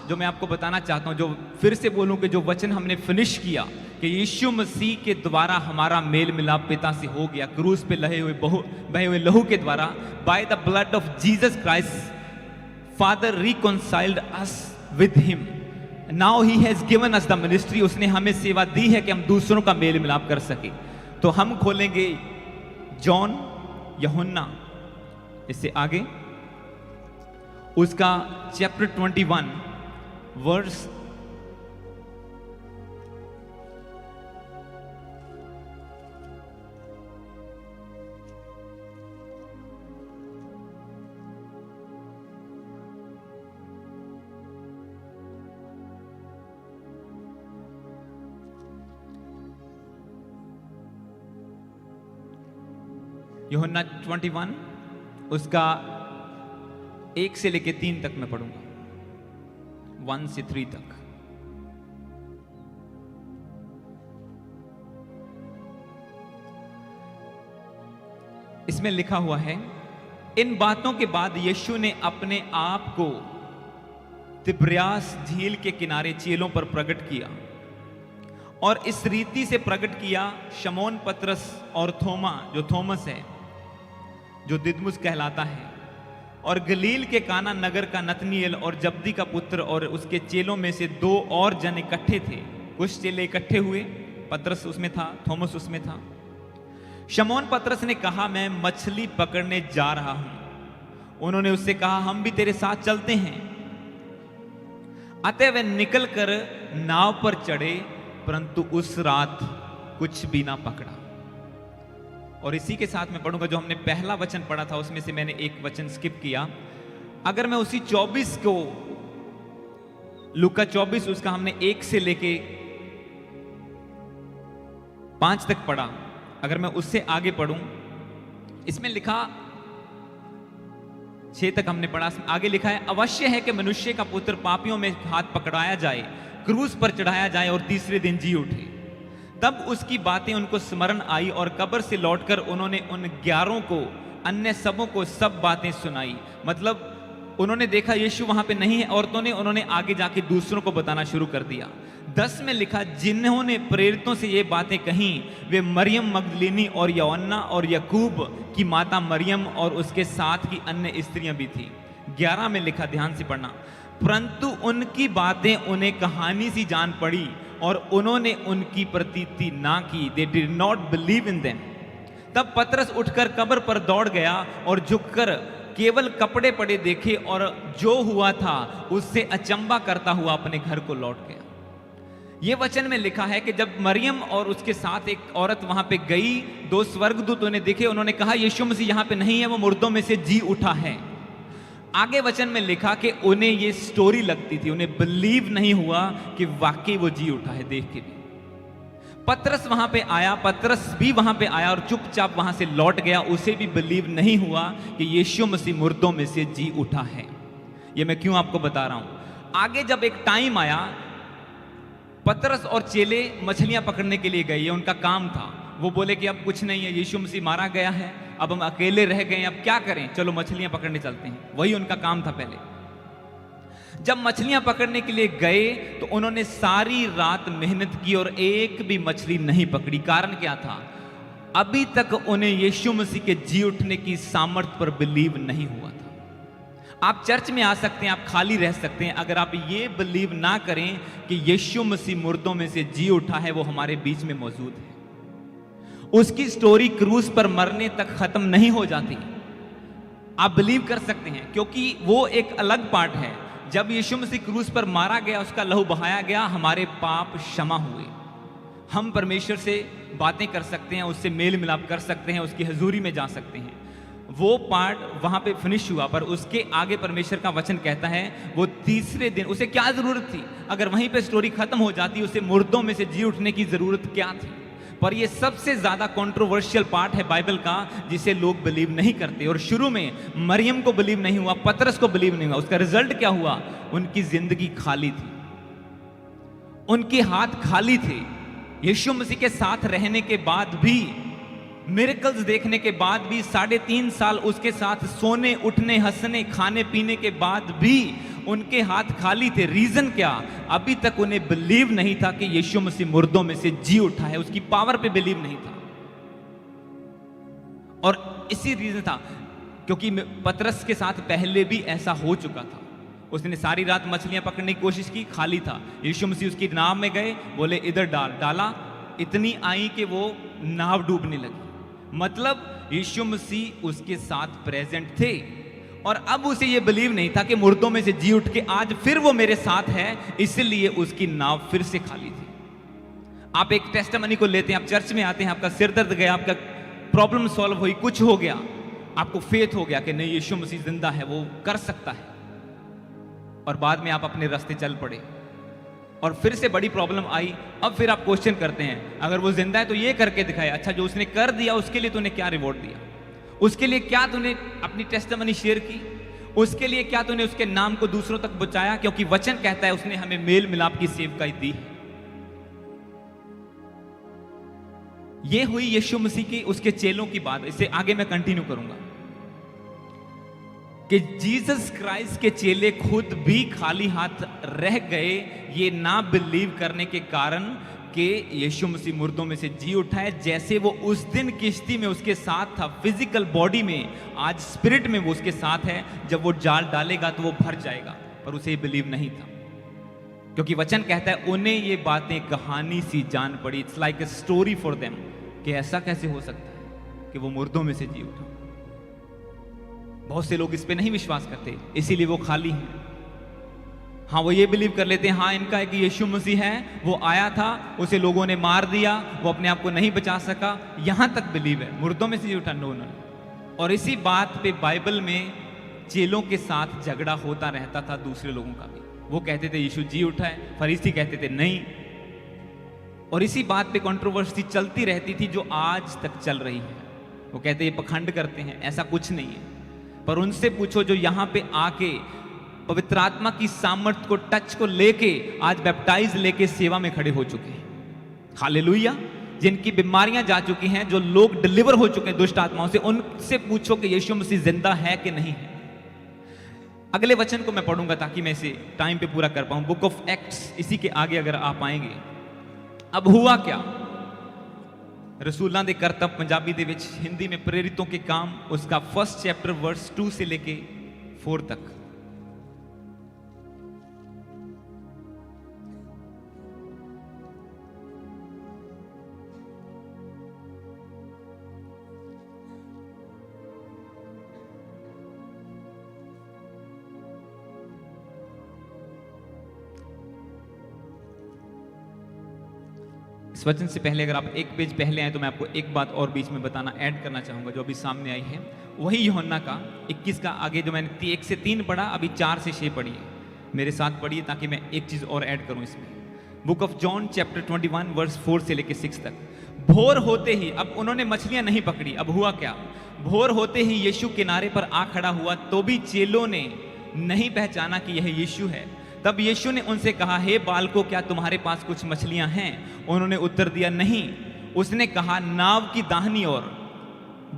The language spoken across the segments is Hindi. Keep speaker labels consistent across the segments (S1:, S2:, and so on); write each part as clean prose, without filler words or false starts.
S1: जो मैं आपको बताना चाहता हूं, जो फिर से बोलूं कि जो वचन हमने फिनिश किया कि यीशु मसीह के द्वारा हमारा मेल मिलाप पिता से हो गया, क्रूस पे बहे हुए लहू के द्वारा, by the blood of Jesus Christ father reconciled us with him, now he has given us the ministry. उसने हमें सेवा दी है कि हम दूसरों का मेल मिलाप कर सके। तो हम खोलेंगे जॉन यूहन्ना, इससे आगे उसका चैप्टर 21 वर्स 21 उसका 1 से लेके 3 तक मैं पढ़ूंगा, 1 से 3 तक। इसमें लिखा हुआ है, इन बातों के बाद यीशु ने अपने आप को तिब्रियास झील के किनारे चेलों पर प्रकट किया और इस रीति से प्रकट किया, शमौन पतरस और थोमा जो थॉमस है, जो दिदमुस कहलाता है, और गलील के काना नगर का नतनीएल और जब्दी का पुत्र और उसके चेलों में से 2 और जन इकट्ठे थे। कुछ चेले इकट्ठे हुए, पतरस उसमें था, थॉमस उसमें था। शमौन पतरस ने कहा, मैं मछली पकड़ने जा रहा हूं। उन्होंने उससे कहा, हम भी तेरे साथ चलते हैं। अतः वे निकलकर नाव पर चढ़े, परंतु उस रात कुछ भी ना पकड़ा। और इसी के साथ मैं पढ़ूंगा जो हमने पहला वचन पढ़ा था, उसमें से मैंने एक वचन स्किप किया। अगर मैं उसी 24 को, लूका 24 उसका हमने 1 से लेके 5 तक पढ़ा, अगर मैं उससे आगे पढ़ूं, इसमें लिखा 6 तक हमने पढ़ा, आगे लिखा है, अवश्य है कि मनुष्य का पुत्र पापियों में हाथ पकड़ाया जाए, क्रूस पर चढ़ाया जाए और तीसरे दिन जी उठे। तब उसकी बातें उनको स्मरण आई और कब्र से लौटकर उन्होंने उन 11 को अन्य सबों को सब बातें सुनाई। मतलब उन्होंने देखा यीशु वहां पे नहीं है, औरतों ने, उन्होंने आगे जाके दूसरों को बताना शुरू कर दिया। 10 में लिखा, जिन्होंने प्रेरितों से ये बातें कहीं वे मरियम मगदलीनी और यौन्ना और यकूब की माता मरियम और उसके साथ की अन्य स्त्रियां भी थी। 11 में लिखा, ध्यान से पढ़ना, परंतु उनकी बातें उन्हें कहानी सी जान पड़ी और उन्होंने उनकी प्रतीति ना की। They did not believe in them. तब पतरस उठकर कब्र पर दौड़ गया और झुककर केवल कपड़े पड़े देखे और जो हुआ था उससे अचंबा करता हुआ अपने घर को लौट गया। यह वचन में लिखा है कि जब मरियम और उसके साथ एक औरत वहां पे गई, 2 स्वर्गदूत उन्हें दिखे, उन्होंने कहा यीशु मसीह यहां पे नहीं है, वो मुर्दों में से जी उठा है। आगे वचन में लिखा कि उन्हें ये स्टोरी लगती थी, उन्हें बिलीव नहीं हुआ कि वाकई वो जी उठा है। देख के भी पतरस वहां पे आया, पतरस भी वहां पे आया और चुपचाप वहां से लौट गया। उसे भी बिलीव नहीं हुआ कि यीशु मसीह मुर्दों में से जी उठा है। ये मैं क्यों आपको बता रहा हूं। आगे जब एक टाइम आया, पतरस और चेले मछलियां पकड़ने के लिए गए, ये उनका काम था। वो बोले कि अब कुछ नहीं है, यीशु मसीह मारा गया है, अब हम अकेले रह गए, अब क्या करें, चलो मछलियां पकड़ने चलते हैं। वही उनका काम था पहले। जब मछलियां पकड़ने के लिए गए तो उन्होंने सारी रात मेहनत की और एक भी मछली नहीं पकड़ी। कारण क्या था? अभी तक उन्हें यीशु मसीह के जी उठने की सामर्थ्य पर बिलीव नहीं हुआ था। आप चर्च में आ सकते हैं, आप खाली रह सकते हैं, अगर आप ये बिलीव ना करें कि यीशु मसीह मुर्दों में से जी उठा है, वो हमारे बीच में मौजूद है। उसकी स्टोरी क्रूस पर मरने तक खत्म नहीं हो जाती। आप बिलीव कर सकते हैं, क्योंकि वो एक अलग पार्ट है। जब यीशु मसीह क्रूस पर मारा गया, उसका लहू बहाया गया, हमारे पाप क्षमा हुए, हम परमेश्वर से बातें कर सकते हैं, उससे मेल मिलाप कर सकते हैं, उसकी हजूरी में जा सकते हैं। वो पार्ट वहां पे फिनिश हुआ, पर उसके आगे परमेश्वर का वचन कहता है वो तीसरे दिन, उसे क्या जरूरत थी? अगर वहीं पे स्टोरी खत्म हो जाती, उसे मुर्दों में से जी उठने की जरूरत क्या थी? पर ये सबसे ज्यादा कंट्रोवर्शियल पार्ट है बाइबल का, जिसे लोग बिलीव नहीं करते। और शुरू में मरियम को बिलीव नहीं हुआ, पतरस को बिलीव नहीं हुआ। उसका रिजल्ट क्या हुआ? उनकी जिंदगी खाली थी, उनके हाथ खाली थे। यीशु मसीह के साथ रहने के बाद भी मिरेकल्स देखने के बाद भी 3.5 साल उसके साथ सोने उठने हंसने खाने पीने के बाद भी उनके हाथ खाली थे। रीजन क्या? अभी तक उन्हें बिलीव नहीं था कि यीशु मसीह मुर्दों में से जी उठा है, उसकी पावर पे बिलीव नहीं था। और इसी रीजन था क्योंकि पतरस के साथ पहले भी ऐसा हो चुका था। उसने सारी रात मछलियां पकड़ने की कोशिश की, खाली था। यीशु मसीह उसकी नाव में गए, बोले इधर डाला, इतनी आई कि वो नाव डूबने लगी। मतलब यीशु मसीह उसके साथ प्रेजेंट थे और अब उसे ये बिलीव नहीं था कि मुर्दों में से जी उठ के आज फिर वो मेरे साथ है, इसलिए उसकी नाव फिर से खाली थी। आप एक टेस्टिमनी को लेते हैं, आप चर्च में आते हैं, आपका सिर दर्द गया, आपका प्रॉब्लम सॉल्व हुई, कुछ हो गया, आपको फेथ हो गया कि नहीं यीशु मसीह जिंदा है, वो कर सकता है, और बाद में आप अपने रास्ते चल पड़े और फिर से बड़ी प्रॉब्लम आई। अब फिर आप क्वेश्चन करते हैं अगर वो जिंदा है तो ये करके दिखाया। अच्छा, जो उसने कर दिया उसके लिए तूने क्या रिवॉर्ड दिया? उसके लिए क्या तूने अपनी टेस्टिमनी शेयर की? उसके लिए क्या तूने उसके नाम को दूसरों तक बचाया? क्योंकि वचन कहता है उसने हमें मेल मिलाप की सेवकाई दी है। ये हुई यीशु मसीह की उसके चेलों की बात। इसे आगे मैं कंटिन्यू करूंगा कि जीसस क्राइस्ट के चेले खुद भी खाली हाथ रह गए ये ना बिलीव करने के कारण कि यीशु मसीह मुर्दों में से जी उठा है। जैसे वो उस दिन किश्ती में उसके साथ था फिजिकल बॉडी में, आज स्पिरिट में वो उसके साथ है। जब वो जाल डालेगा तो वो भर जाएगा, पर उसे बिलीव नहीं था क्योंकि वचन कहता है उन्हें ये बातें कहानी सी जान पड़ी। It's like a story for them कि ऐसा कैसे हो सकता है कि वो मुर्दों में से जी उठा। बहुत से लोग इस पे नहीं विश्वास करते, इसीलिए वो खाली हैं। हाँ, वो ये बिलीव कर लेते हैं हाँ इनका एक यीशु मसीह है, वो आया था, उसे लोगों ने मार दिया, वो अपने आप को नहीं बचा सका, यहां तक बिलीव है। मुर्दों में से जी उठा, नो नो। और इसी बात पे बाइबल में चेलों के साथ झगड़ा होता रहता था दूसरे लोगों का भी। वो कहते थे यीशु जी उठा है, फरीसी कहते थे नहीं। और इसी बात पे कंट्रोवर्सी चलती रहती थी जो आज तक चल रही है। वो कहते ये पखंड करते हैं, ऐसा कुछ नहीं है। पर उनसे पूछो जो यहां पे आके पवित्र आत्मा की सामर्थ को टच को लेके आज बैप्टाइज लेके सेवा में खड़े हो चुके हैं, हालेलुया। जिनकी बीमारियां जा चुकी हैं, जो लोग डिलीवर हो चुके हैं दुष्ट आत्माओं से, उनसे पूछो कि यीशु मसीह जिंदा है कि नहीं है। अगले वचन को मैं पढ़ूंगा ताकि मैं इसे टाइम पे पूरा कर पाऊं। बुक ऑफ एक्ट्स, इसी के आगे अगर आप आएंगे। अब हुआ क्या? रसूलां दे करतब पंजाबी दे विच, हिंदी में प्रेरितों के काम, उसका 1 चैप्टर वर्स 2 से लेके 4 तक। इस वचन से पहले अगर आप एक पेज पहले आए तो मैं आपको एक बात और बीच में बताना, ऐड करना चाहूंगा जो अभी सामने आई है। वही यूहन्ना का 21 का आगे जो मैंने 1 से 3 पढ़ा, अभी 4 से 6 पढ़ी है, मेरे साथ पढ़िए ताकि मैं एक चीज और ऐड करूं इसमें। Book of John chapter 21 verse 4 से लेके 6 तक। भोर होते ही, अब उन्होंने मछलियां नहीं पकड़ी, अब हुआ क्या? भोर होते ही यीशु किनारे पर आ खड़ा हुआ, तो भी चेलों ने नहीं पहचाना कि यह यीशु है। तब यीशु ने उनसे कहा, हे बालकों, क्या तुम्हारे पास कुछ मछलियां हैं? उन्होंने उत्तर दिया, नहीं। उसने कहा, नाव की दाहिनी ओर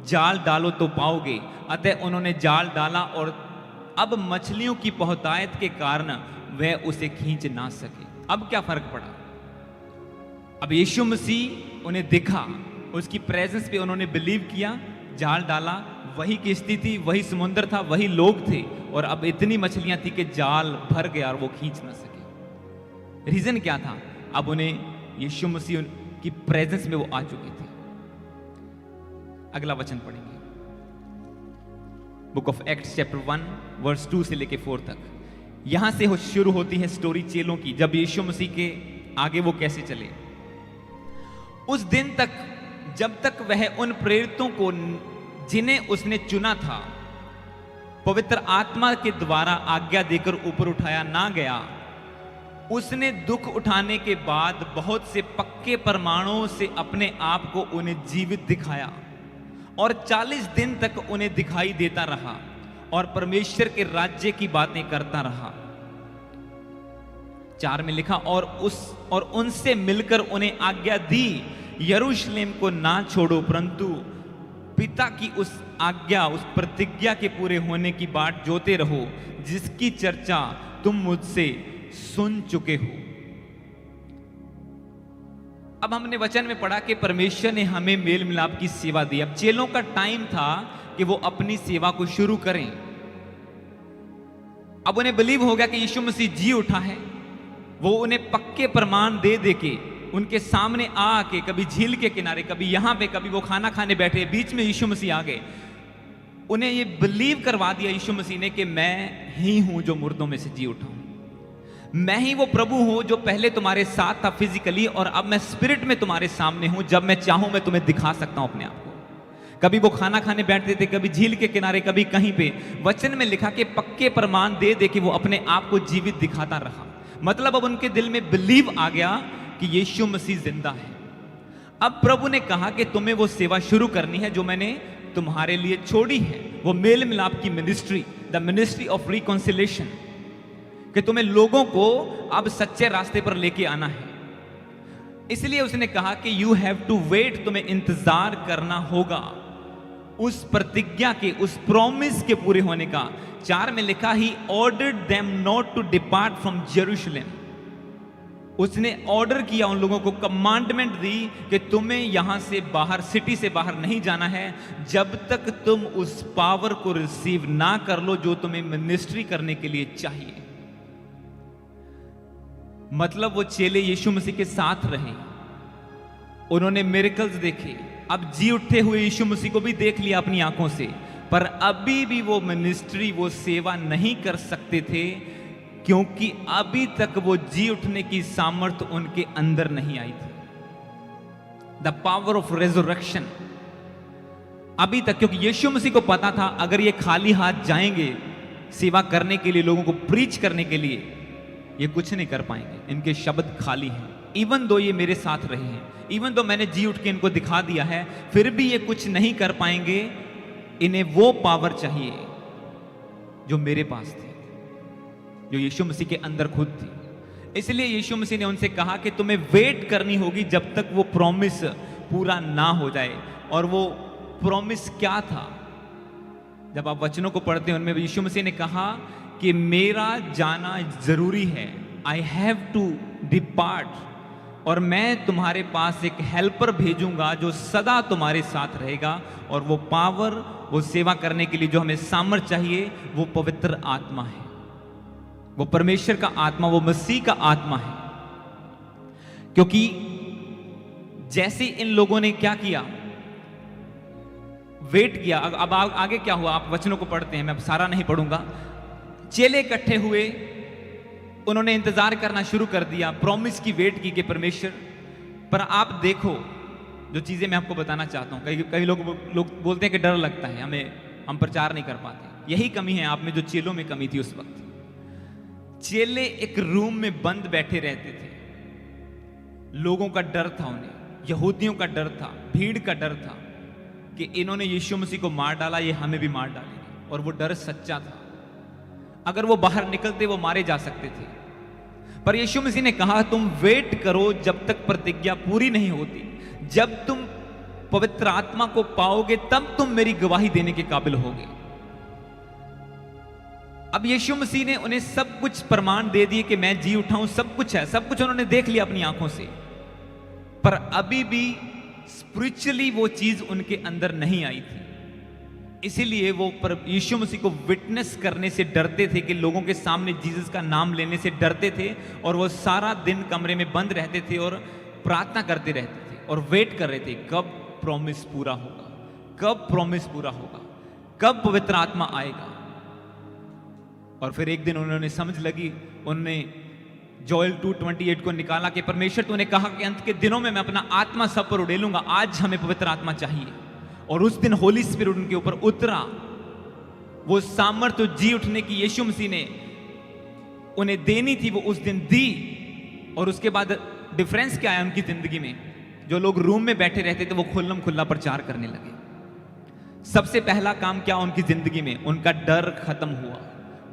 S1: जाल डालो तो पाओगे। अतः उन्होंने जाल डाला और अब मछलियों की बहुतायत के कारण वह उसे खींच ना सके। अब क्या फर्क पड़ा? अब यीशु मसीह उन्हें दिखा, उसकी प्रेजेंस पे उन्होंने बिलीव किया, जाल डाला, वही किश्ती थी, वही समुद्र था, वही लोग थे, और अब इतनी मछलियां थी कि जाल भर गया और वो खींच ना सके। रीजन क्या था? अब उन्हें यीशु मसीह की प्रेजेंस में वो आ चुके थे। अगला वचन पढ़ेंगे, book of Acts chapter 1 verse 2 से लेके 4 तक। यहां से शुरू होती है स्टोरी चेलों की, जब यीशु मसीह के आगे वो कैसे चले। उस दिन तक, जब तक वह उन प्रेरितों को जिन्हें उसने चुना था पवित्र आत्मा के द्वारा आज्ञा देकर ऊपर उठाया ना गया, उसने दुख उठाने के बाद बहुत से पक्के प्रमाणों से अपने आप को उन्हें जीवित दिखाया और 40 दिन तक उन्हें दिखाई देता रहा और परमेश्वर के राज्य की बातें करता रहा। 4 में लिखा, और उनसे मिलकर उन्हें आज्ञा दी, यरूशलेम को ना छोड़ो, परंतु पिता की उस आज्ञा, उस प्रतिज्ञा के पूरे होने की बाट जोते रहो, जिसकी चर्चा तुम मुझसे सुन चुके हो। अब हमने वचन में पढ़ा कि परमेश्वर ने हमें मेल मिलाप की सेवा दी। अब चेलों का टाइम था कि वो अपनी सेवा को शुरू करें। अब उन्हें बिलीव हो गया कि यीशु मसीह जी उठा है। वो उन्हें पक्के प्रमाण दे दे के उनके सामने आके, कभी झील के किनारे, कभी यहां पे, कभी वो खाना खाने बैठे, बीच में यीशु मसीह आ गए। उन्हें ये बिलीव करवा दिया यीशु मसीह ने कि मैं ही हूं जो मुर्दों में से जी उठा हूं। मैं ही वो प्रभु हूं जो पहले तुम्हारे साथ था फिजिकली, और अब मैं स्पिरिट में तुम्हारे सामने हूं। जब मैं चाहूं मैं तुम्हें दिखा सकता हूं अपने आप को। कभी वो खाना खाने बैठते थे, कभी झील के किनारे, कभी कहीं पे। वचन में लिखा कि पक्के प्रमाण दे दे के वो अपने आप को जीवित दिखाता रहा। मतलब अब उनके दिल में बिलीव आ गया कि यीशु मसीह जिंदा है। अब प्रभु ने कहा कि तुम्हें वो सेवा शुरू करनी है जो मैंने तुम्हारे लिए छोड़ी है, वो मेल मिलाप की ministry, the ministry of reconciliation, कि तुम्हें लोगों को अब सच्चे रास्ते पर लेके आना है। इसलिए उसने कहा कि यू हैव टू वेट, तुम्हें इंतजार करना होगा उस प्रतिज्ञा के, उस प्रॉमिस के पूरे होने का। 4 में लिखा, he ordered them not to depart from Jerusalem. उसने ऑर्डर किया, उन लोगों को कमांडमेंट दी कि तुम्हें यहां से बाहर, सिटी से बाहर नहीं जाना है जब तक तुम उस पावर को रिसीव ना कर लो जो तुम्हें मिनिस्ट्री करने के लिए चाहिए। मतलब वो चेले यीशु मसीह के साथ रहे, उन्होंने मिरेकल्स देखे। अब जी उठे हुए यीशु मसीह को भी देख लिया अपनी आंखों से, पर अभी भी वो मिनिस्ट्री, वो सेवा नहीं कर सकते थे, क्योंकि अभी तक वो जी उठने की सामर्थ्य उनके अंदर नहीं आई थी, द पावर ऑफ रेजरेक्शन। अभी तक, क्योंकि यीशु मसीह को पता था अगर ये खाली हाथ जाएंगे सेवा करने के लिए, लोगों को प्रीच करने के लिए, ये कुछ नहीं कर पाएंगे, इनके शब्द खाली हैं। इवन दो ये मेरे साथ रहे हैं, इवन दो मैंने जी उठ के इनको दिखा दिया है, फिर भी ये कुछ नहीं कर पाएंगे। इन्हें वो पावर चाहिए जो मेरे पास थी, जो यीशु मसीह के अंदर खुद थी। इसलिए यीशु मसीह ने उनसे कहा कि तुम्हें वेट करनी होगी जब तक वो प्रॉमिस पूरा ना हो जाए। और वो प्रॉमिस क्या था? जब आप वचनों को पढ़ते हैं उनमें यीशु मसीह ने कहा कि मेरा जाना जरूरी है, आई हैव टू डिपार्ट, और मैं तुम्हारे पास एक हेल्पर भेजूंगा जो सदा तुम्हारे साथ रहेगा। और वो पावर, वो सेवा करने के लिए जो हमें सामर्थ चाहिए, वो पवित्र आत्मा है, वो परमेश्वर का आत्मा, वो मसीह का आत्मा है। क्योंकि जैसे इन लोगों ने क्या किया, वेट किया। अब आगे क्या हुआ, आप वचनों को पढ़ते हैं, मैं अब सारा नहीं पढ़ूंगा। चेले इकट्ठे हुए, उन्होंने इंतजार करना शुरू कर दिया, प्रॉमिस की वेट की कि परमेश्वर। पर आप देखो जो चीजें मैं आपको बताना चाहता हूं, कई लोग बोलते हैं कि डर लगता है हमें, हम प्रचार नहीं कर पाते। यही कमी है आप में, जो चेलों में कमी थी उस वक्त। चेले एक रूम में बंद बैठे रहते थे, लोगों का डर था उन्हें, यहूदियों का डर था, भीड़ का डर था कि इन्होंने यीशु मसीह को मार डाला, ये हमें भी मार डालेंगे। और वो डर सच्चा था, अगर वो बाहर निकलते वो मारे जा सकते थे। पर यीशु मसीह ने कहा तुम वेट करो जब तक प्रतिज्ञा पूरी नहीं होती। जब तुम पवित्र आत्मा को पाओगे तब तुम मेरी गवाही देने के काबिल होगे। अब यीशु मसीह ने उन्हें सब कुछ प्रमाण दे दिए कि मैं जी उठा हूं, सब कुछ है, सब कुछ उन्होंने देख लिया अपनी आंखों से। पर अभी भी स्पिरिचुअली वो चीज उनके अंदर नहीं आई थी। इसीलिए वो यीशु मसीह को विटनेस करने से डरते थे, कि लोगों के सामने जीसस का नाम लेने से डरते थे। और वो सारा दिन कमरे में बंद रहते थे और प्रार्थना करते रहते थे और वेट कर रहे थे कब प्रॉमिस पूरा होगा, कब प्रॉमिस पूरा होगा, कब पवित्र आत्मा आएगा। और फिर एक दिन उन्होंने समझ लगी, उन्होंने जोएल 2:28 को निकाला कि परमेश्वर तूने कहा कि अंत के दिनों में मैं अपना आत्मा सब पर उड़ेलूंगा, आज हमें पवित्र आत्मा चाहिए। और उस दिन होली स्पिरिट उनके ऊपर उतरा, वो सामर्थ्य जी उठने की यीशु मसीह ने उन्हें देनी थी, वो उस दिन दी। और उसके बाद डिफरेंस क्या है उनकी जिंदगी में? जो लोग रूम में बैठे रहते थे वो खुल्लम खुल्ला प्रचार करने लगे। सबसे पहला काम क्या उनकी जिंदगी में? उनका डर खत्म हुआ,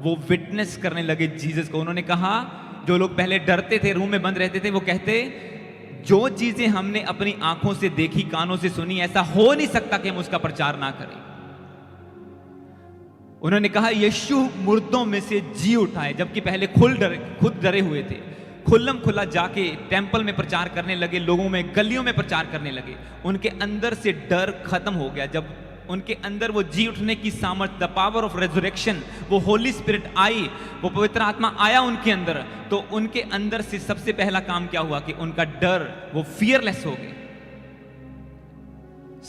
S1: वो विटनेस करने लगे जीसस को। उन्होंने कहा, जो लोग पहले डरते थे, रूम में बंद रहते थे, वो कहते जो चीजें हमने अपनी आंखों से देखी, कानों से सुनी, ऐसा हो नहीं सकता कि हम उसका प्रचार ना करें। उन्होंने कहा यीशु मुर्दों में से जी उठाए, जबकि पहले खुद डरे हुए थे। खुल्लम खुला जाके टेंपल में प्रचार करने लगे, लोगों में, गलियों में प्रचार करने लगे। उनके अंदर से डर खत्म हो गया। जब उनके अंदर वो जी उठने की सामर्थ, द पावर ऑफ रेजरेक्शन, वो होली स्पिरिट आई, वो पवित्र आत्मा आया उनके अंदर, तो उनके अंदर से सबसे पहला काम क्या हुआ कि उनका डर, वो फियरलेस हो गए।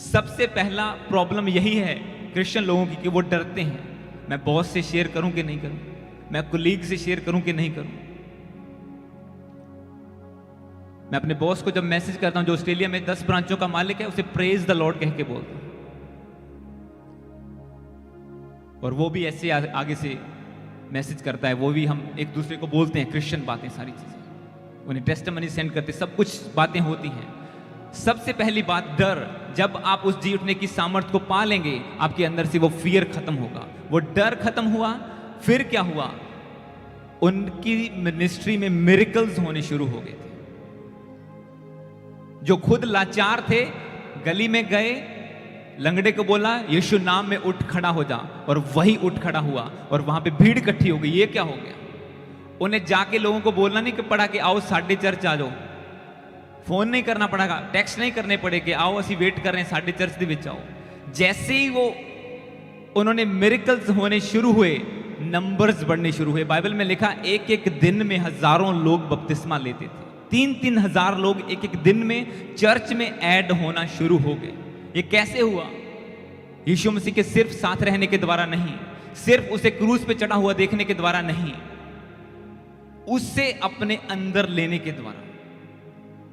S1: सबसे पहला प्रॉब्लम यही है क्रिश्चियन लोगों की कि वो डरते हैं। मैं बॉस से शेयर करूं कि नहीं करूं, मैं कुलीग से शेयर करूं कि नहीं करूं। मैं अपने बॉस को जब मैसेज करता हूं, जो ऑस्ट्रेलिया में 10 ब्रांचों का मालिक है, उसे प्रेज द लॉर्ड कह के बोलता हूं, और वो भी ऐसे आगे से मैसेज करता है। वो भी, हम एक दूसरे को बोलते हैं क्रिश्चियन बातें, सारी चीजें, उन्हें टेस्टिमनी सेंड करते, सब कुछ बातें होती हैं। सबसे पहली बात डर। जब आप उस जी उठने की सामर्थ को पा लेंगे, आपके अंदर से वो फियर खत्म होगा, वो डर खत्म हुआ। फिर क्या हुआ, उनकी मिनिस्ट्री में मिरेकल्स होने शुरू हो गए थे। जो खुद लाचार थे, गली में गए, लंगड़े को बोला यीशु नाम में उठ खड़ा हो जा, और वही उठ खड़ा हुआ, और वहां पे भीड़ इकट्ठी हो गई। ये क्या हो गया? उन्हें जाके लोगों को बोलना नहीं पड़ा कि आओ साढ़े चर्च आ जाओ, फोन नहीं करना पड़ेगा, टेक्स्ट नहीं करने पड़े कि आओ असी वेट कर रहे हैं साढ़े चर्च दे विच आओ। जैसे ही वो उन्होंने मिरेकल्स होने शुरू हुए, नंबर्स बढ़ने शुरू हुए। बाइबल में लिखा एक एक दिन में हजारों लोग बपतिस्मा लेते थे। 3-3 हजार लोग एक एक दिन में चर्च में ऐड होना शुरू हो गए। ये कैसे हुआ? यीशु मसीह के सिर्फ साथ रहने के द्वारा नहीं, सिर्फ उसे क्रूस पे चढ़ा हुआ देखने के द्वारा नहीं, उससे अपने अंदर लेने के द्वारा,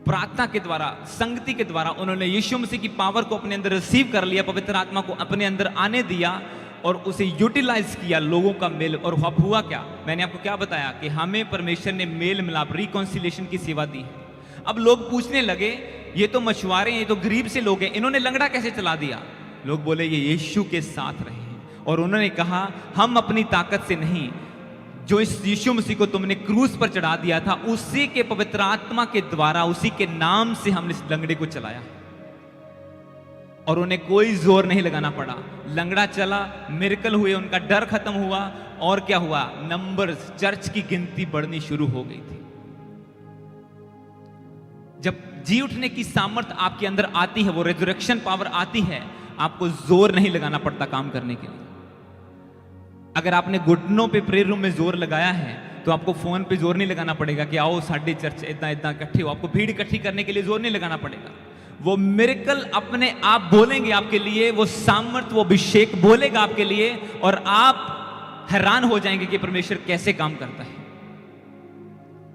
S1: प्रार्थना के द्वारा, संगति के द्वारा उन्होंने यीशु मसीह की पावर को अपने अंदर रिसीव कर लिया, पवित्र आत्मा को अपने अंदर आने दिया और उसे यूटिलाइज किया, लोगों का मेल। और अब हुआ क्या? मैंने आपको क्या बताया कि हमें परमेश्वर ने मेल मिलाप, रिकॉन्सिलिएशन की सेवा दी है। अब लोग पूछने लगे ये तो मछुआरे हैं, ये तो गरीब से लोग हैं, इन्होंने लंगड़ा कैसे चला दिया? लोग बोले ये यीशु के साथ रहे हैं। और उन्होंने कहा हम अपनी ताकत से नहीं, जो इस यीशु मसीह को तुमने क्रूस पर चढ़ा दिया था, उसी के पवित्र आत्मा के द्वारा, उसी के नाम से हमने इस लंगड़े को चलाया, और उन्हें कोई जोर नहीं लगाना पड़ा। लंगड़ा चला, मिरेकल हुए, उनका डर खत्म हुआ। और क्या हुआ? नंबर्स, चर्च की गिनती बढ़नी शुरू हो गई थी। जब जी उठने की सामर्थ आपके अंदर आती है, वो रेजरेक्शन पावर आती है, आपको जोर नहीं लगाना पड़ता काम करने के लिए। अगर आपने घुटनों पे प्रेयर रूम में जोर लगाया है, तो आपको फोन पे जोर नहीं लगाना पड़ेगा कि आओ साढ़े चर्च इतना इतना इकट्ठे हो। आपको भीड़ इकट्ठी करने के लिए जोर नहीं लगाना पड़ेगा। वो मिरेकल अपने आप बोलेंगे आपके लिए, वो सामर्थ, वो अभिषेक बोलेगा आपके लिए, और आप हैरान हो जाएंगे कि परमेश्वर कैसे काम करता है।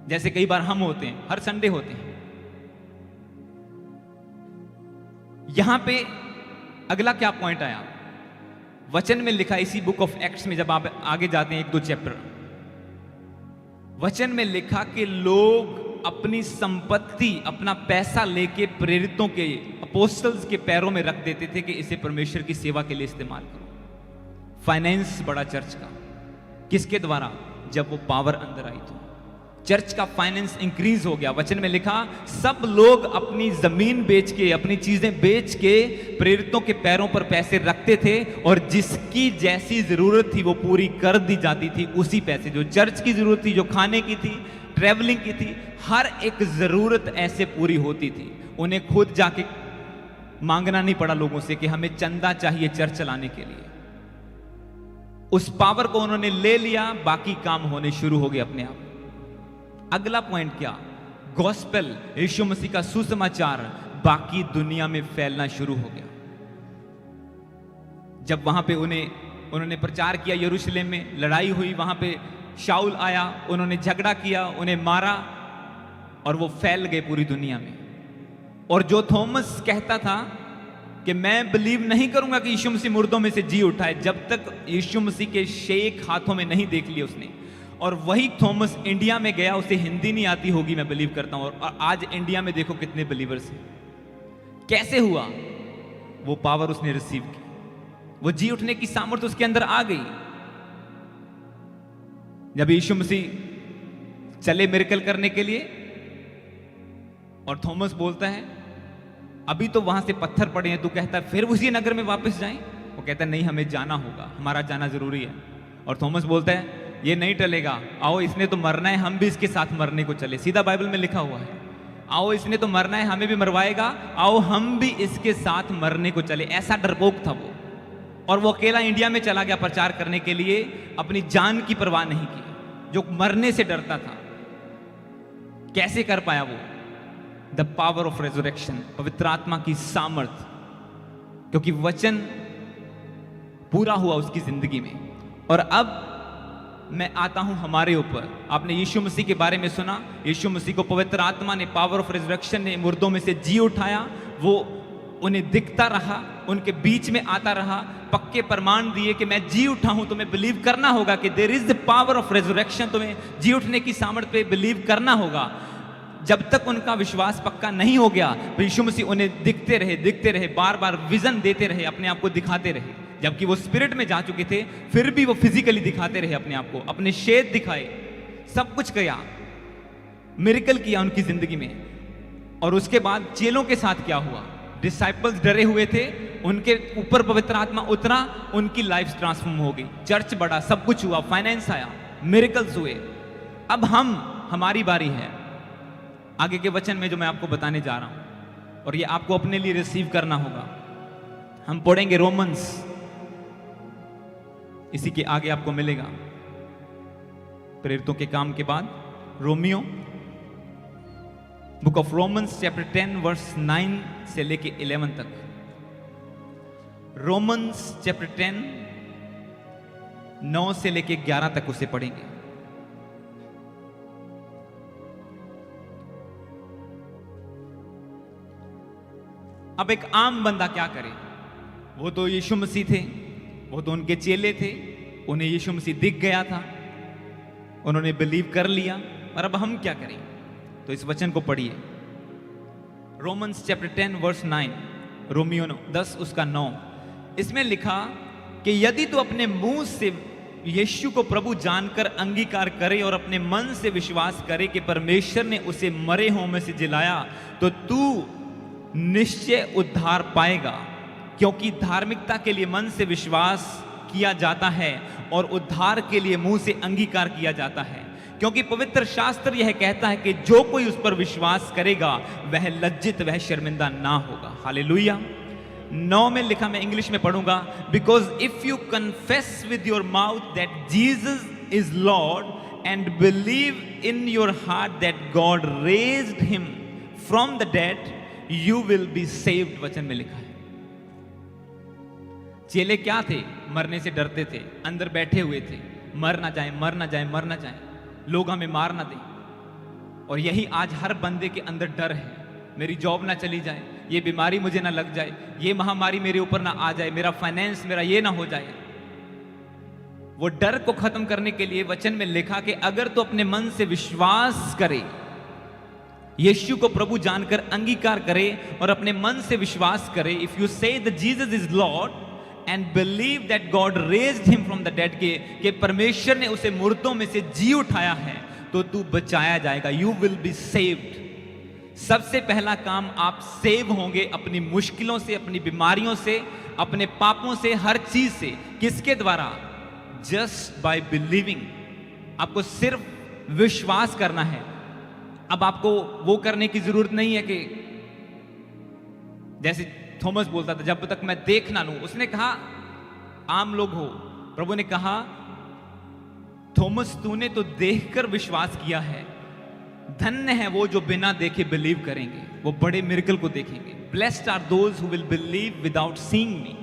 S1: जैसे कई बार हम होते हैं, हर संडे होते हैं। यहां पे अगला क्या पॉइंट आया? वचन में लिखा, इसी बुक ऑफ एक्ट्स में जब आप आगे जाते हैं 1-2 चैप्टर, वचन में लिखा कि लोग अपनी संपत्ति, अपना पैसा लेके प्रेरितों के, अपोस्टल्स के पैरों में रख देते थे कि इसे परमेश्वर की सेवा के लिए इस्तेमाल करो। फाइनेंस बड़ा चर्च का, किसके द्वारा? जब वो पावर अंदर आई तो चर्च का फाइनेंस इंक्रीज हो गया। वचन में लिखा सब लोग अपनी जमीन बेच के, अपनी चीजें बेच के प्रेरितों के पैरों पर पैसे रखते थे, और जिसकी जैसी जरूरत थी वो पूरी कर दी जाती थी। उसी पैसे, जो चर्च की जरूरत थी, जो खाने की थी, ट्रेवलिंग की थी, हर एक जरूरत ऐसे पूरी होती थी। उन्हें खुद जाके मांगना नहीं पड़ा लोगों से कि हमें चंदा चाहिए चर्च चलाने के लिए। उस पावर को उन्होंने ले लिया, बाकी काम होने शुरू हो गए अपने आप। अगला पॉइंट क्या? गॉस्पेल, यीशु मसीह का सुसमाचार बाकी दुनिया में फैलना शुरू हो गया। जब वहां पे उन्होंने प्रचार किया, यरूशलेम में लड़ाई हुई, वहां पे शाऊल आया, उन्होंने झगड़ा किया, उन्हें मारा, और वो फैल गए पूरी दुनिया में। और जो थॉमस कहता था कि मैं बिलीव नहीं करूंगा कि यीशु मसीह मुर्दों में से जी उठाए, जब तक यीशु मसीह के शेक हाथों में नहीं देख लिए उसने। और वही थॉमस इंडिया में गया, उसे हिंदी नहीं आती होगी मैं बिलीव करता हूं, और आज इंडिया में देखो कितने बिलीवर्स हैं। कैसे हुआ? वो पावर उसने रिसीव की, वो जी उठने की सामर्थ उसके अंदर आ गई। जब यीशु मसीह चले मिरेकल करने के लिए, और थॉमस बोलता है अभी तो वहां से पत्थर पड़े हैं, तू कहता है फिर उसी नगर में वापस जाएं? वो कहता है नहीं, हमें जाना होगा, हमारा जाना जरूरी है। और थॉमस बोलता है ये नहीं टलेगा, आओ इसने तो मरना है, हम भी इसके साथ मरने को चले। सीधा बाइबल में लिखा हुआ है, आओ इसने तो मरना है, हमें भी मरवाएगा, आओ हम भी इसके साथ मरने को चले। ऐसा डरपोक था वो। और वो अकेला इंडिया में चला गया प्रचार करने के लिए, अपनी जान की परवाह नहीं की, जो मरने से डरता था। कैसे कर पाया वो? द पावर ऑफ रेजरेक्शन, पवित्र आत्मा की सामर्थ, क्योंकि वचन पूरा हुआ उसकी जिंदगी में। और अब मैं आता हूं हमारे ऊपर। आपने यीशु मसीह के बारे में सुना, यीशु मसीह को पवित्र आत्मा ने, पावर ऑफ रेजरेक्शन ने मुर्दों में से जी उठाया। वो उन्हें दिखता रहा, उनके बीच में आता रहा, पक्के प्रमाण दिए कि मैं जी उठा हूं। तुम्हें बिलीव करना होगा कि there is the power of resurrection. तुम्हें जी उठने की सामर्थ पे बिलीव करना होगा। जब तक उनका विश्वास पक्का नहीं हो गया, यीशु मसीह उन्हें दिखते रहे, बार बार विजन देते रहे, अपने आप को दिखाते रहे। जबकि वो स्पिरिट में जा चुके थे, फिर भी वो फिजिकली दिखाते रहे अपने आप को, अपने शेद दिखाए, सब कुछ किया, मिरेकल किया उनकी जिंदगी में। और उसके बाद चेलों के साथ क्या हुआ? डिसाइपल्स डरे हुए थे, उनके ऊपर पवित्र आत्मा उतरा, उनकी लाइफ ट्रांसफॉर्म हो गई, चर्च बढ़ा, सब कुछ हुआ, फाइनेंस आया, मिरेकल्स हुए। अब हमारी बारी है। आगे के वचन में जो मैं आपको बताने जा रहा हूं, और ये आपको अपने लिए रिसीव करना होगा। हम पढ़ेंगे रोमन्स, इसी के आगे आपको मिलेगा, प्रेरितों के काम के बाद रोमियो, book of Romans chapter 10 verse 9 से लेके 11 तक। रोमन्स चैप्टर 10 9 से लेके 11 तक उसे पढ़ेंगे। अब एक आम बंदा क्या करे? वो तो यीशु मसीह थे, वो तो उनके चेले थे, उन्हें यीशु मसीह दिख गया था, उन्होंने बिलीव कर लिया। और अब हम क्या करें? तो इस वचन को पढ़िए, रोमन्स चैप्टर 10 वर्स 9, रोमियो 10 उसका 9। इसमें लिखा कि यदि तू अपने मुंह से यीशु को प्रभु जानकर अंगीकार करे और अपने मन से विश्वास करे कि परमेश्वर ने उसे मरे हुओं में से जिलाया, तो तू निश्चय उद्धार पाएगा। क्योंकि धार्मिकता के लिए मन से विश्वास किया जाता है और उद्धार के लिए मुंह से अंगीकार किया जाता है। क्योंकि पवित्र शास्त्र यह कहता है कि जो कोई उस पर विश्वास करेगा वह लज्जित, वह शर्मिंदा ना होगा। हालेलुया। 9 में लिखा, मैं इंग्लिश में पढ़ूंगा। Because if you confess with your mouth that Jesus is Lord and believe in your heart that God raised him from the dead, you will be saved. वचन में लिखा है। चेले क्या थे? मरने से डरते थे, अंदर बैठे हुए थे, मर ना जाए, मर ना जाए, मर ना जाए, लोग हमें मार ना दें। और यही आज हर बंदे के अंदर डर है, मेरी जॉब ना चली जाए, ये बीमारी मुझे ना लग जाए, ये महामारी मेरे ऊपर ना आ जाए, मेरा फाइनेंस, मेरा ये ना हो जाए। वो डर को खत्म करने के लिए वचन में लिखा कि अगर तो अपने मन से विश्वास करे, यीशु को प्रभु जानकर अंगीकार करे और अपने मन से विश्वास करे, if you say that Jesus is Lord and believe that God raised him from the dead, के परमेश्वर ने उसे मुर्दों में से जी उठाया है, तो तू बचाया जाएगा। You will be saved. सबसे पहला काम, आप सेव होंगे अपनी मुश्किलों से, अपनी बीमारियों से, अपने पापों से, हर चीज से। किसके द्वारा? Just by believing. आपको सिर्फ विश्वास करना है। अब आपको वो करने की जरूरत नहीं है कि जैसे थॉमस बोलता था, जब तक मैं देख ना लूं। उसने कहा, आम लोग हो, प्रभु ने कहा, थॉमस तूने तो देखकर विश्वास किया है, धन्य है वो जो बिना देखे बिलीव करेंगे, वो बड़े मिरेकल को देखेंगे। Blessed are those who will believe without seeing me.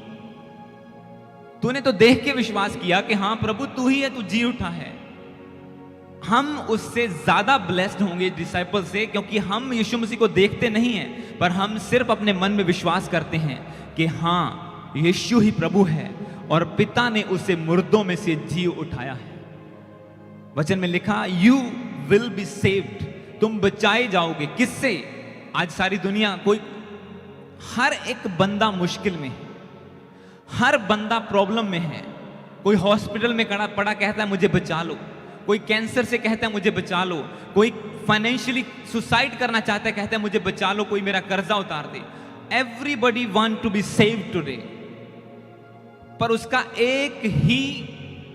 S1: तूने तो देख के विश्वास किया कि हाँ प्रभु तू ही है, तू जी उठा है। हम उससे ज्यादा ब्लेस्ड होंगे डिसाइपल से, क्योंकि हम यीशु मसीह को देखते नहीं हैं, पर हम सिर्फ अपने मन में विश्वास करते हैं कि हाँ यीशु ही प्रभु है और पिता ने उसे मुर्दों में से जी उठाया है। वचन में लिखा, यू विल बी सेव्ड। तुम बचाए जाओगे। किससे? आज सारी दुनिया, कोई, हर एक बंदा मुश्किल में है, हर बंदा प्रॉब्लम में है। कोई हॉस्पिटल में पड़ा कहता है मुझे बचा लो, कोई कैंसर से कहता है मुझे बचा लो, कोई फाइनेंशियली सुसाइड करना चाहता है, कहता है मुझे बचा लो, कोई मेरा कर्जा उतार दे। Everybody want to be saved today, पर उसका एक ही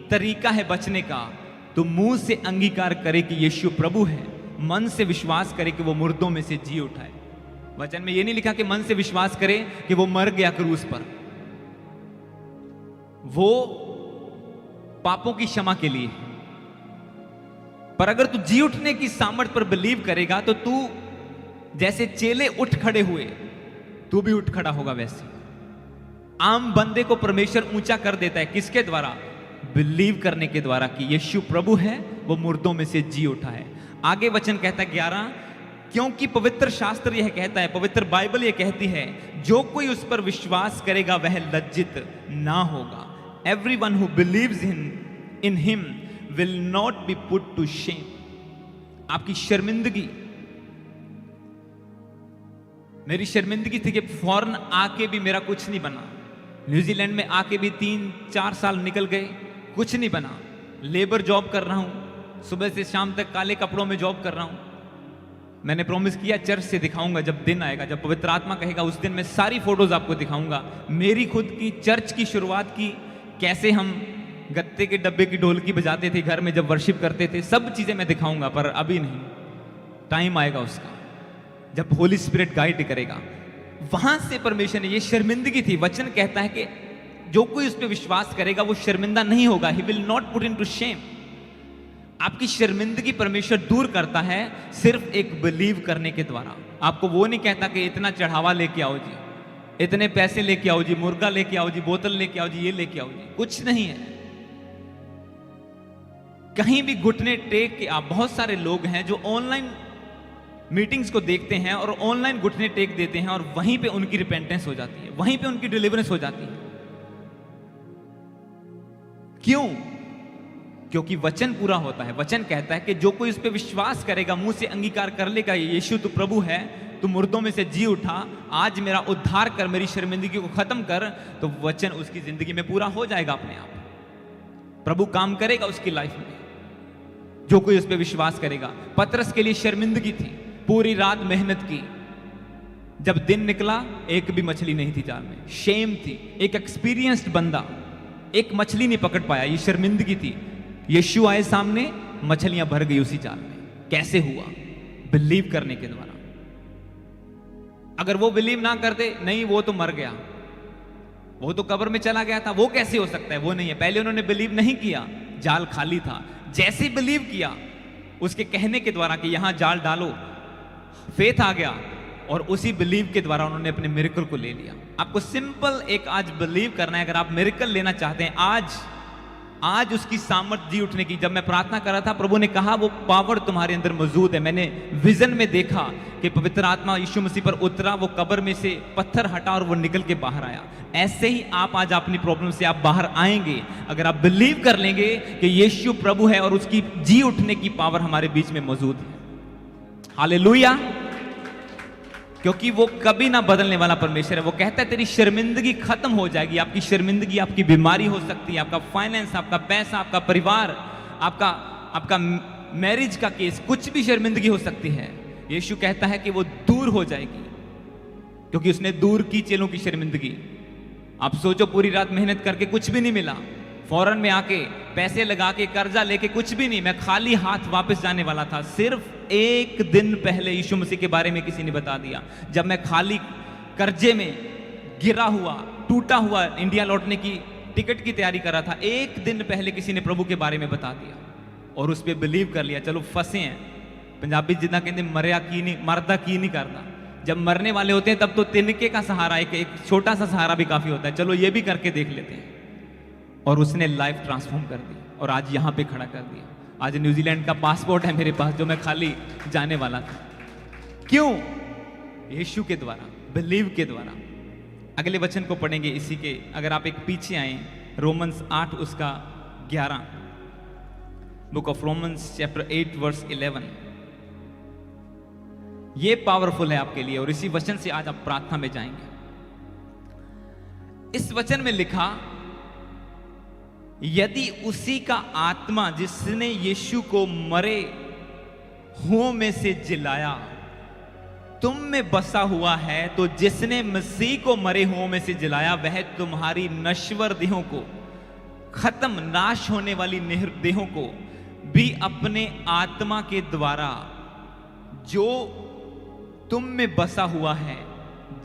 S1: तरीका है बचने का, तो मुंह से अंगीकार करे कि यीशु प्रभु है, मन से विश्वास करे कि वो मुर्दों में से जी उठाए। वचन में ये नहीं लिखा कि मन से विश्वास करे कि वो मर गया क्रूस पर, वो पापों की क्षमा के लिए। पर अगर तू जी उठने की सामर्थ पर बिलीव करेगा तो तू जैसे चेले उठ खड़े हुए, तू भी उठ खड़ा होगा। वैसे आम बंदे को परमेश्वर ऊंचा कर देता है, किसके द्वारा? बिलीव करने के द्वारा कि यीशु प्रभु है, वो मुर्दों में से जी उठा है। आगे वचन कहता है 11, क्योंकि पवित्र शास्त्र यह कहता है, पवित्र बाइबल यह कहती है, जो कोई उस पर विश्वास करेगा वह लज्जित ना होगा। Everyone who believes in him will not be put to shame. आपकी शर्मिंदगी, मेरी शर्मिंदगी थी कि फॉरेन आके भी मेरा कुछ नहीं बना, न्यूजीलैंड में आके भी 3-4 साल निकल गए, कुछ नहीं बना। लेबर जॉब कर रहा हूं, सुबह से शाम तक काले कपड़ों में जॉब कर रहा हूं। मैंने प्रॉमिस किया चर्च से दिखाऊंगा, जब दिन आएगा, जब पवित्र आत्मा कहेगा उस दिन मैं सारी फोटोज आपको दिखाऊंगा, मेरी खुद की चर्च की शुरुआत की, कैसे हम गत्ते के डब्बे की ढोलकी बजाते थे घर में जब वर्शिप करते थे, सब चीजें मैं दिखाऊंगा। पर अभी नहीं, टाइम आएगा उसका जब होली स्पिरिट गाइड करेगा। वहां से परमेश्वर ने, ये शर्मिंदगी थी। वचन कहता है कि जो कोई उस पर विश्वास करेगा वो शर्मिंदा नहीं होगा। He will not put into shame. आपकी शर्मिंदगी परमेश्वर दूर करता है सिर्फ एक बिलीव करने के द्वारा। आपको वो नहीं कहता कि इतना चढ़ावा लेके आओ जी, इतने पैसे लेके आओ जी, मुर्गा लेके आओ जी, बोतल लेके आओ जी, ये लेके आओ जी, कुछ नहीं है। कहीं भी घुटने टेक के आप, बहुत सारे लोग हैं जो ऑनलाइन मीटिंग्स को देखते हैं और ऑनलाइन घुटने टेक देते हैं, और वहीं पे उनकी रिपेंटेंस हो जाती है, वहीं पे उनकी डिलीवरेंस हो जाती है। क्यों? क्योंकि वचन पूरा होता है। वचन कहता है कि जो कोई उस पर विश्वास करेगा, मुंह से अंगीकार कर लेगा यीशु तू प्रभु है, तू मुर्दों में से जी उठा, आज मेरा उद्धार कर, मेरी शर्मिंदगी को खत्म कर, तो वचन उसकी जिंदगी में पूरा हो जाएगा अपने आप। प्रभु काम करेगा उसकी लाइफ में, जो कोई उस पर विश्वास करेगा। पतरस के लिए शर्मिंदगी थी, पूरी रात मेहनत की, जब दिन निकला एक भी मछली नहीं थी जाल में, शेम थी। एक एक्सपीरियंस्ड बंदा एक मछली नहीं पकड़ पाया, ये शर्मिंदगी थी। यीशु आए सामने, मछलियां भर गई उसी जाल में। कैसे हुआ? बिलीव करने के द्वारा। अगर वो बिलीव ना करते, नहीं वो तो मर गया, वो तो कब्र में चला गया था, वो कैसे हो सकता है? वो नहीं है। पहले उन्होंने बिलीव नहीं किया, जाल खाली था। जैसे बिलीव किया उसके कहने के द्वारा कि यहां जाल डालो, फेथ आ गया, और उसी बिलीव के द्वारा उन्होंने अपने मिरेकल को ले लिया। आपको सिंपल एक आज बिलीव करना है। अगर आप मिरेकल लेना चाहते हैं, आज उसकी सामर्थ जी उठने की। जब मैं प्रार्थना कर रहा था, प्रभु ने कहा वो पावर तुम्हारे अंदर मौजूद है। मैंने विजन में देखा कि पवित्र आत्मा यीशु मसीह पर उतरा, वो कब्र में से पत्थर हटा और वो निकल के बाहर आया। ऐसे ही आप आज अपनी प्रॉब्लम से आप बाहर आएंगे, अगर आप बिलीव कर लेंगे कि यीशु प्रभु है और उसकी जी उठने की पावर हमारे बीच में मौजूद है। हालेलुया। क्योंकि वो कभी ना बदलने वाला परमेश्वर है। वो कहता है तेरी शर्मिंदगी खत्म हो जाएगी। आपकी शर्मिंदगी आपकी बीमारी हो सकती है, आपका फाइनेंस, आपका पैसा, आपका परिवार, आपका मैरिज का केस, कुछ भी शर्मिंदगी हो सकती है। यीशु कहता है कि वो दूर हो जाएगी, क्योंकि उसने दूर की चेलों की शर्मिंदगी। आप सोचो, पूरी रात मेहनत करके कुछ भी नहीं मिला, फौरन में आके पैसे लगा के कर्जा लेके कुछ भी नहीं, मैं खाली हाथ वापस जाने वाला था। सिर्फ एक दिन पहले यीशु मसीह के बारे में किसी ने बता दिया। जब मैं खाली कर्जे में गिरा हुआ, टूटा हुआ, इंडिया लौटने की टिकट की तैयारी कर रहा था, एक दिन पहले किसी ने प्रभु के बारे में बता दिया और उस पर बिलीव कर लिया। चलो फंसे हैं, पंजाबी जितना कहते मरया की नहीं, मरदा की नहीं करता। जब मरने वाले होते हैं तब तो तिनके का सहारा, एक छोटा सा सहारा भी काफी होता है। चलो ये भी करके देख लेते हैं। और उसने लाइफ ट्रांसफॉर्म कर दी और आज यहां पे खड़ा कर दिया। आज न्यूजीलैंड का पासपोर्ट है मेरे पास, जो मैं खाली जाने वाला था। क्यों? यीशु के द्वारा, बिलीव के द्वारा। अगले वचन को पढ़ेंगे इसी के, अगर आप एक पीछे आए, रोमन्स 8 उसका 11, book of Romans chapter 8 verse 11। ये पावरफुल है आपके लिए और इसी वचन से आज आप प्रार्थना में जाएंगे। इस वचन में लिखा, यदि उसी का आत्मा जिसने यीशु को मरे हुओं में से जिलाया, तुम में बसा हुआ है। तो जिसने मसीह को मरे हुओं में से जिलाया, वह तुम्हारी नश्वर देहों को, खत्म नाश होने वाली देहों को भी अपने आत्मा के द्वारा जो तुम में बसा हुआ है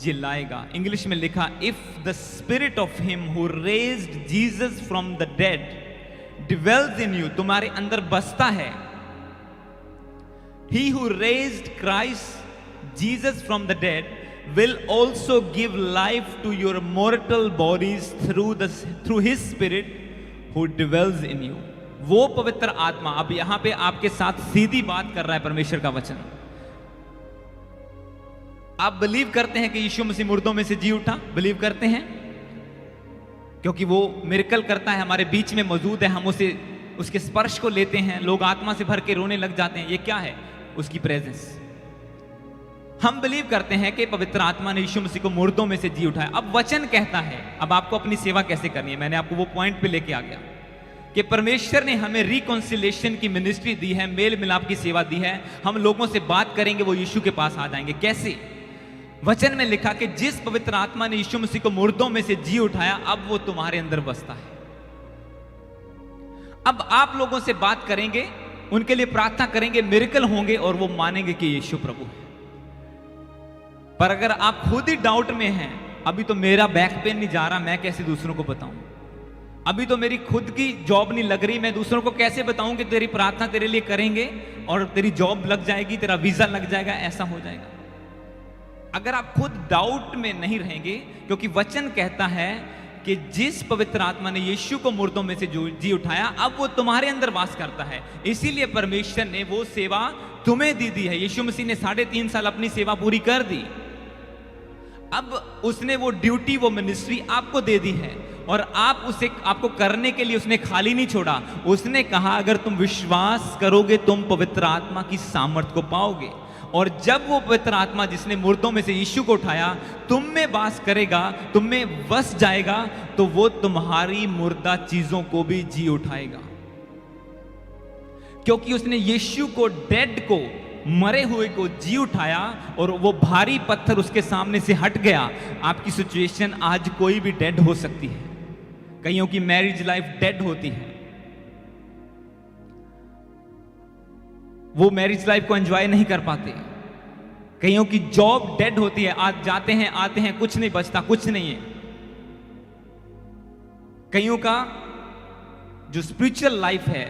S1: जिलाएगा। इंग्लिश में लिखा, if the spirit of him who raised Jesus from the dead dwells in you, तुम्हारे अंदर बसता है। He who raised Christ Jesus from the dead will also give life to your mortal bodies through his spirit who dwells in you। वो पवित्र आत्मा अब यहां पे आपके साथ सीधी बात कर रहा है परमेश्वर का वचन। आप बिलीव करते हैं कि यीशु मसीह मुर्दों में से जी उठा? बिलीव करते हैं? क्योंकि वो मिरेकल करता है, हमारे बीच में मौजूद है, हम उसे उसके स्पर्श को लेते हैं, लोग आत्मा से भर के रोने लग जाते हैं। ये क्या है? उसकी प्रेजेंस। हम बिलीव करते हैं कि पवित्र आत्मा ने यीशु मसीह को मुर्दों में से जी उठाया। अब वचन कहता है, अब आपको अपनी सेवा कैसे करनी है, मैंने आपको वो पॉइंट पे लेके आ गया कि परमेश्वर ने हमें रिकॉन्सिलेशन की मिनिस्ट्री दी है, मेल मिलाप की सेवा दी है। हम लोगों से बात करेंगे, वो यीशु के पास आ जाएंगे। कैसे? वचन में लिखा कि जिस पवित्र आत्मा ने यीशु मसीह को मुर्दों में से जी उठाया, अब वो तुम्हारे अंदर बसता है। अब आप लोगों से बात करेंगे, उनके लिए प्रार्थना करेंगे, मिरेकल होंगे और वो मानेंगे कि यीशु प्रभु है। पर अगर आप खुद ही डाउट में हैं, अभी तो मेरा बैक पेन नहीं जा रहा, मैं कैसे दूसरों को बताऊं? अभी तो मेरी खुद की जॉब नहीं लग रही, मैं दूसरों को कैसे बताऊं कि तेरी प्रार्थना तेरे लिए करेंगे और तेरी जॉब लग जाएगी, तेरा वीजा लग जाएगा, ऐसा हो जाएगा। अगर आप खुद डाउट में नहीं रहेंगे, क्योंकि वचन कहता है कि जिस पवित्र आत्मा ने यीशु को मुर्दों में से जी उठाया, अब वो तुम्हारे अंदर वास करता है। इसीलिए परमेश्वर ने वो सेवा तुम्हें दी है। यीशु मसीह ने 3.5 साल अपनी सेवा पूरी कर दी। अब उसने वो ड्यूटी, वो मिनिस्ट्री आपको दे दी है और आपको करने के लिए उसने खाली नहीं छोड़ा। उसने कहा, अगर तुम विश्वास करोगे तुम पवित्र आत्मा की सामर्थ को पाओगे। और जब वो पवित्र आत्मा जिसने मुर्दों में से यीशु को उठाया तुम में वास करेगा, तुम में बस जाएगा, तो वो तुम्हारी मुर्दा चीजों को भी जी उठाएगा। क्योंकि उसने यीशु को, डेड को, मरे हुए को जी उठाया और वो भारी पत्थर उसके सामने से हट गया। आपकी सिचुएशन आज कोई भी डेड हो सकती है। कईयों की मैरिज लाइफ डेड होती है, वो मैरिज लाइफ को एंजॉय नहीं कर पाते। कईयों की जॉब डेड होती है, आज जाते हैं आते हैं, कुछ नहीं बचता, कुछ नहीं है। कईयों का जो स्पिरिचुअल लाइफ है,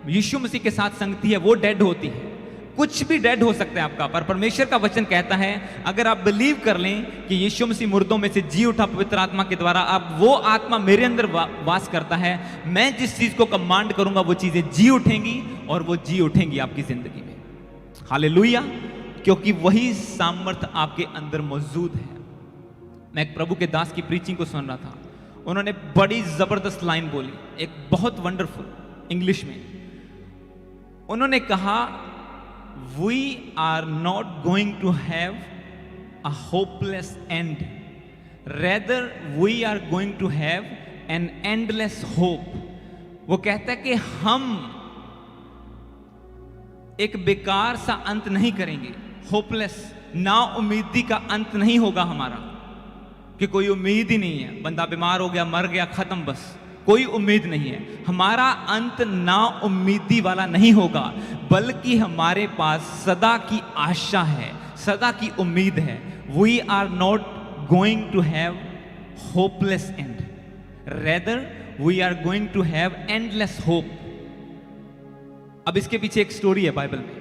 S1: यीशु मसीह के साथ संगति है, वो डेड होती है। कुछ भी डेड हो सकता है आपका, पर परमेश्वर का वचन कहता है अगर आप बिलीव कर लें कि यीशु मसीह मुर्दों में से जी उठा पवित्र आत्मा के द्वारा, अब वो आत्मा मेरे अंदर वास करता है, मैं जिस चीज को कमांड करूंगा वो चीजें जी उठेंगी और वो जी उठेंगी आपकी जिंदगी में। हालेलुया! क्योंकि वही सामर्थ आपके अंदर मौजूद है। मैं एक प्रभु के दास की प्रीचिंग को सुन रहा था, उन्होंने बड़ी जबरदस्त लाइन बोली, एक बहुत वंडरफुल इंग्लिश में। उन्होंने कहा, We are not going to have a hopeless end. Rather, we are going to have an endless hope. वो कहता है कि हम एक बेकार सा अंत नहीं करेंगे, होपलेस, ना उम्मीदी का अंत नहीं होगा हमारा, कि कोई उम्मीद ही नहीं है, बंदा बीमार हो गया, मर गया, खत्म, बस कोई उम्मीद नहीं है। हमारा अंत ना उम्मीदी वाला नहीं होगा, बल्कि हमारे पास सदा की आशा है, सदा की उम्मीद है। We are not going to have hopeless end, rather we are going to have endless hope. अब इसके पीछे एक स्टोरी है बाइबल में।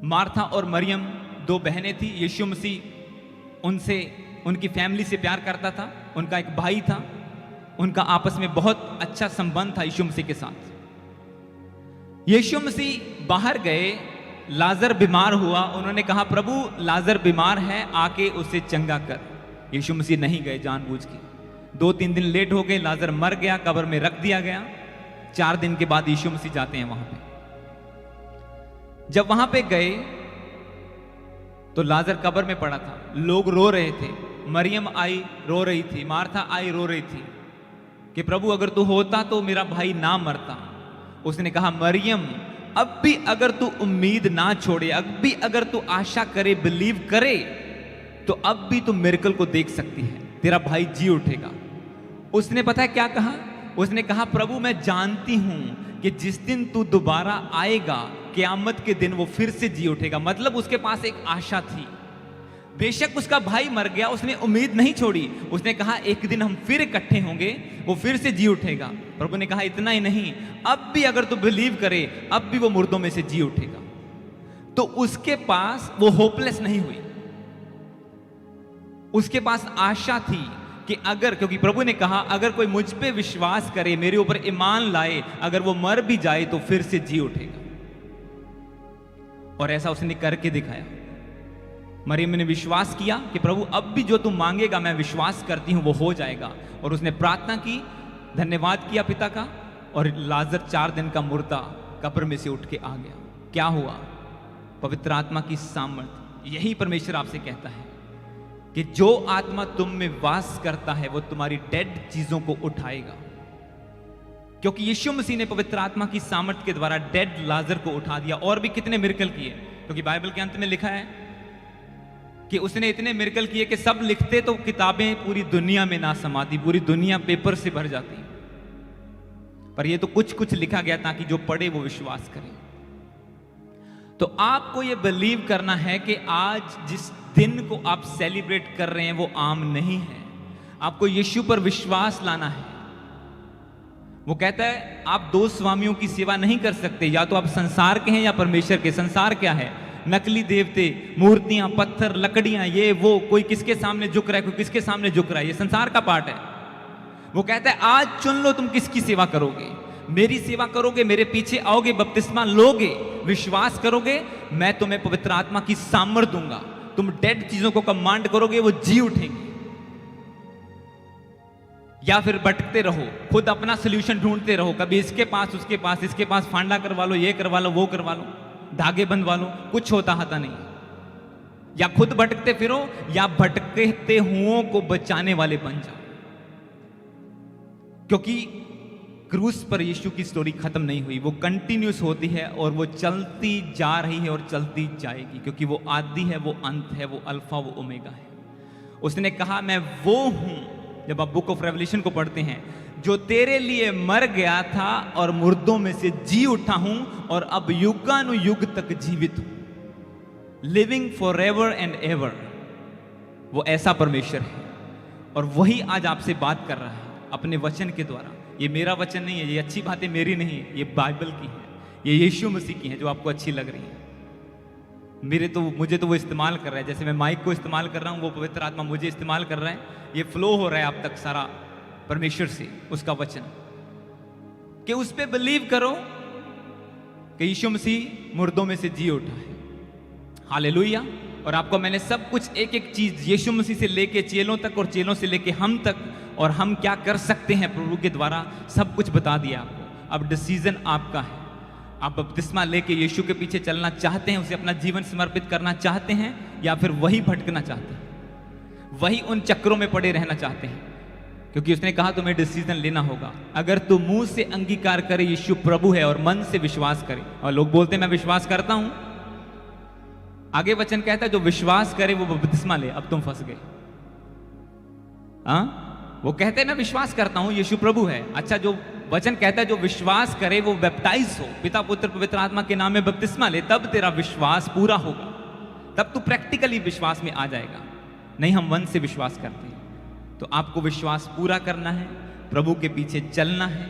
S1: मार्था और मरियम दो बहनें थी। यीशु मसीह उनसे, उनकी फैमिली से प्यार करता था। उनका एक भाई था, उनका आपस में बहुत अच्छा संबंध था यीशु मसीह के साथ। यीशु मसीह बाहर गए, लाजर बीमार हुआ, उन्होंने कहा, प्रभु लाजर बीमार है, आके उसे चंगा कर। यीशु मसीह नहीं गए जानबूझ के। 2-3 दिन लेट हो गए, लाजर मर गया, कब्र में रख दिया गया। 4 दिन के बाद यीशु मसीह जाते हैं वहां पे। जब वहां पे गए तो लाजर कब्र में पड़ा था, लोग रो रहे थे। मरियम आई, रो रही थी। मार्था आई, रो रही थी कि प्रभु अगर तू होता तो मेरा भाई ना मरता। उसने कहा, मरियम, अब भी अगर तू उम्मीद ना छोड़े, अब भी अगर तू आशा करे, बिलीव करे, तो अब भी तू मिरेकल को देख सकती है, तेरा भाई जी उठेगा। उसने पता है क्या कहा? उसने कहा, प्रभु मैं जानती हूं कि जिस दिन तू दोबारा आएगा, क़यामत के दिन वो फिर से जी उठेगा। मतलब उसके पास एक आशा थी। बेशक उसका भाई मर गया, उसने उम्मीद नहीं छोड़ी। उसने कहा, एक दिन हम फिर इकट्ठे होंगे, वो फिर से जी उठेगा। प्रभु ने कहा, इतना ही नहीं, अब भी अगर तू बिलीव करे, अब भी वो मुर्दों में से जी उठेगा। तो उसके पास वो होपलेस नहीं हुई, उसके पास आशा थी कि अगर, क्योंकि प्रभु ने कहा, अगर कोई मुझ पे विश्वास करे, मेरे ऊपर ईमान लाए, अगर वो मर भी जाए तो फिर से जी उठेगा। और ऐसा उसने करके दिखाया। मरियम ने विश्वास किया कि प्रभु अब भी जो तू मांगेगा, मैं विश्वास करती हूं वो हो जाएगा। और उसने प्रार्थना की, धन्यवाद किया पिता का, और लाजर 4 दिन का मुर्दा कब्र में से उठ के आ गया। क्या हुआ? पवित्र आत्मा की सामर्थ। यही परमेश्वर आपसे कहता है कि जो आत्मा तुम में वास करता है वो तुम्हारी डेड चीजों को उठाएगा। क्योंकि यीशु मसीह ने पवित्र आत्मा की सामर्थ के द्वारा डेड लाजर को उठा दिया। और भी कितने मिरेकल किए, क्योंकि बाइबल के अंत में लिखा है कि उसने इतने मिरेकल किए कि सब लिखते तो किताबें पूरी दुनिया में ना समाती, पूरी दुनिया पेपर से भर जाती, पर ये तो कुछ कुछ लिखा गया ताकि जो पढ़े वो विश्वास करे। तो आपको ये बिलीव करना है कि आज जिस दिन को आप सेलिब्रेट कर रहे हैं वो आम नहीं है। आपको यीशु पर विश्वास लाना है। वो कहता है, आप 2 स्वामियों की सेवा नहीं कर सकते, या तो आप संसार के हैं या परमेश्वर के। संसार क्या है? नकली देवते, मूर्तियां, पत्थर, लकड़ियां, ये वो, कोई किसके सामने झुक रहा है, कोई किसके सामने झुक रहा है, ये संसार का पार्ट है। वो कहता है, आज चुन लो तुम किसकी सेवा करोगे। मेरी सेवा करोगे, मेरे पीछे आओगे, बपतिस्मा लोगे, विश्वास करोगे, मैं तुम्हें पवित्र आत्मा की सामर्थ दूंगा, तुम डेड चीजों को कमांड करोगे, वो जी उठेंगे। या फिर भटकते रहो, खुद अपना सोल्यूशन ढूंढते रहो, कभी इसके पास उसके पास, इसके पास फांडा करवा लो, ये करवा लो, वो करवा लो, धागे बंधवा लो, कुछ होता नहीं। या खुद भटकते फिरो, या भटकते हुओं को बचाने वाले बन जाओ। क्योंकि क्रूस पर यीशु की स्टोरी खत्म नहीं हुई, वो कंटिन्यूस होती है और वो चलती जा रही है और चलती जाएगी, क्योंकि वो आदि है, वो अंत है, वो अल्फा, वो ओमेगा है। उसने कहा, मैं वो हूं, जब आप बुक ऑफ रेवलेशन को पढ़ते हैं, जो तेरे लिए मर गया था और मुर्दों में से जी उठा हूं और अब युगानुयुग तक जीवित हूं, living for ever and ever. वो ऐसा परमेश्वर है और वही आज आपसे बात कर रहा है अपने वचन के द्वारा। ये मेरा वचन नहीं है, ये अच्छी बातें मेरी नहीं है, ये बाइबल की है, ये यीशु मसीह की है, जो आपको अच्छी लग रही है। मुझे तो वो इस्तेमाल कर रहा है, जैसे मैं माइक को इस्तेमाल कर रहा हूँ, वो पवित्र आत्मा मुझे इस्तेमाल कर रहा है। ये फ्लो हो रहा है आप तक सारा परमेश्वर से, उसका वचन, कि उस पे बिलीव करो कि यीशु मसीह मुर्दों में से जी उठा है। हालेलुया। और आपको मैंने सब कुछ, एक एक चीज यीशु मसीह से लेके चेलों तक और चेलों से लेके हम तक, और हम क्या कर सकते हैं प्रभु के द्वारा, सब कुछ बता दिया आपको। अब डिसीजन आपका है। आप बपतिस्मा लेके यीशु के पीछे चलना चाहते हैं, उसे अपना जीवन समर्पित करना चाहते हैं, या फिर वही भटकना चाहते हैं, वही उन चक्रों में पड़े रहना चाहते हैं। क्योंकि उसने कहा तुम्हें डिसीजन लेना होगा। अगर तू मुंह से अंगीकार करे यीशु प्रभु है और मन से विश्वास करे, और लोग बोलते हैं मैं विश्वास करता हूं, आगे वचन कहता है जो विश्वास करे वो बपतिस्मा ले। अब तुम फंस गए। वो कहते हैं मैं विश्वास करता हूं यीशु प्रभु है। अच्छा, जो वचन कहता है जो विश्वास करे वो बैप्टाइज हो, पिता पुत्र पवित्र आत्मा के नाम में बपतिस्मा ले, तब तेरा विश्वास पूरा होगा, तब तू प्रैक्टिकली विश्वास में आ जाएगा। नहीं, हम मन से विश्वास करते हैं। तो आपको विश्वास पूरा करना है, प्रभु के पीछे चलना है,